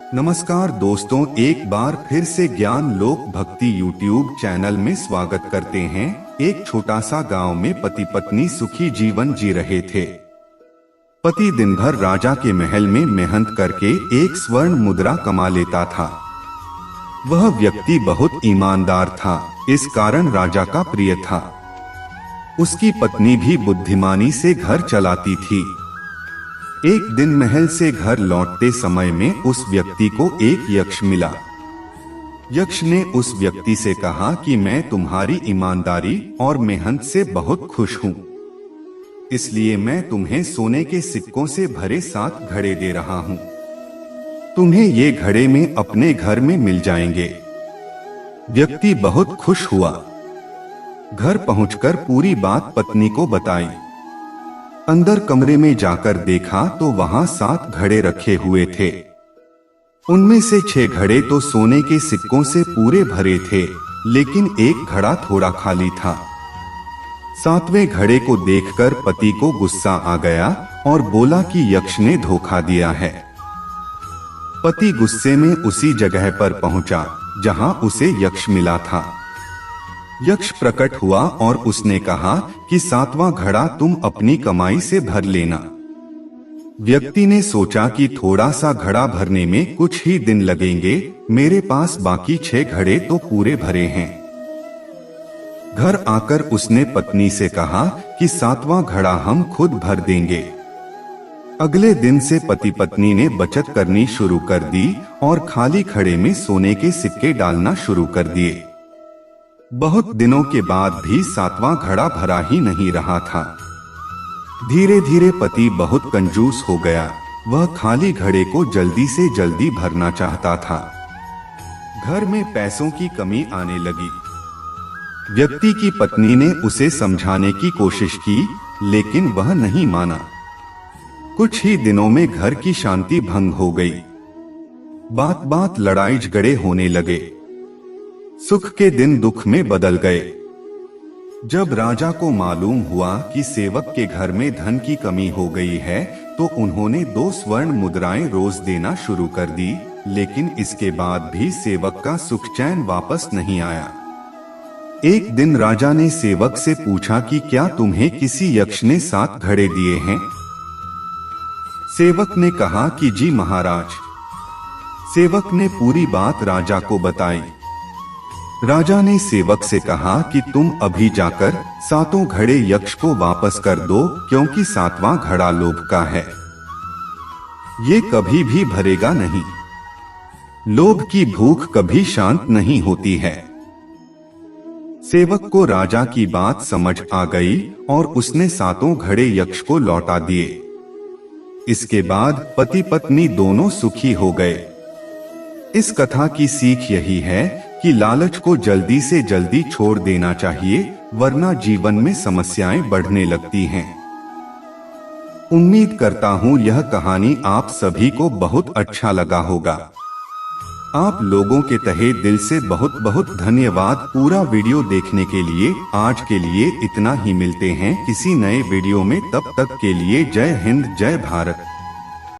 नमस्कार दोस्तों, एक बार फिर से ज्ञान लोक भक्ति यूट्यूब चैनल में स्वागत करते हैं। एक छोटा सा गांव में पति पत्नी सुखी जीवन जी रहे थे। पति दिन भर राजा के महल में मेहनत करके एक स्वर्ण मुद्रा कमा लेता था। वह व्यक्ति बहुत ईमानदार था, इस कारण राजा का प्रिय था। उसकी पत्नी भी बुद्धिमानी से घर चलाती थी। एक दिन महल से घर लौटते समय में उस व्यक्ति को एक यक्ष मिला। यक्ष ने उस व्यक्ति से कहा कि मैं तुम्हारी ईमानदारी और मेहनत से बहुत खुश हूँ, इसलिए मैं तुम्हें सोने के सिक्कों से भरे 7 घड़े दे रहा हूँ। तुम्हें ये घड़े में अपने घर में मिल जाएंगे। व्यक्ति बहुत खुश हुआ। घर पहुंचकर पूरी बात पत्नी को बताई। अंदर कमरे में जाकर देखा तो वहां 7 घड़े रखे हुए थे। उनमें से 6 घड़े तो सोने के सिक्कों से पूरे भरे थे, लेकिन एक घड़ा थोड़ा खाली था। 7वें घड़े को देखकर पति को गुस्सा आ गया और बोला कि यक्ष ने धोखा दिया है। पति गुस्से में उसी जगह पर पहुंचा जहां उसे यक्ष मिला था। यक्ष प्रकट हुआ और उसने कहा कि 7वां घड़ा तुम अपनी कमाई से भर लेना। व्यक्ति ने सोचा कि थोड़ा सा घड़ा भरने में कुछ ही दिन लगेंगे, मेरे पास बाकी 6 घड़े तो पूरे भरे हैं। घर आकर उसने पत्नी से कहा कि 7वां घड़ा हम खुद भर देंगे। अगले दिन से पति पत्नी ने बचत करनी शुरू कर दी और खाली घड़े में सोने के सिक्के डालना शुरू कर दिए। बहुत दिनों के बाद भी 7वां घड़ा भरा ही नहीं रहा था। धीरे धीरे पति बहुत कंजूस हो गया। वह खाली घड़े को जल्दी से जल्दी भरना चाहता था। घर में पैसों की कमी आने लगी। व्यक्ति की पत्नी ने उसे समझाने की कोशिश की, लेकिन वह नहीं माना। कुछ ही दिनों में घर की शांति भंग हो गई। बात बात लड़ाई झगड़े होने लगे। सुख के दिन दुख में बदल गए। जब राजा को मालूम हुआ कि सेवक के घर में धन की कमी हो गई है, तो उन्होंने 2 स्वर्ण मुद्राएं रोज देना शुरू कर दी, लेकिन इसके बाद भी सेवक का सुख चैन वापस नहीं आया। एक दिन राजा ने सेवक से पूछा कि क्या तुम्हें किसी यक्ष ने 7 घड़े दिए हैं? सेवक ने कहा कि जी महाराज। सेवक ने पूरी बात राजा को बताई। राजा ने सेवक से कहा कि तुम अभी जाकर 7 घड़े यक्ष को वापस कर दो, क्योंकि 7वां घड़ा लोभ का है। ये कभी भी भरेगा नहीं। लोभ की भूख कभी शांत नहीं होती है। सेवक को राजा की बात समझ आ गई और उसने 7 घड़े यक्ष को लौटा दिए। इसके बाद पति पत्नी दोनों सुखी हो गए। इस कथा की सीख यही है कि लालच को जल्दी से जल्दी छोड़ देना चाहिए, वरना जीवन में समस्याएं बढ़ने लगती हैं। उम्मीद करता हूं यह कहानी आप सभी को बहुत अच्छा लगा होगा। आप लोगों के तहे दिल से बहुत बहुत धन्यवाद पूरा वीडियो देखने के लिए। आज के लिए इतना ही, मिलते हैं किसी नए वीडियो में। तब तक के लिए जय हिंद, जय भारत।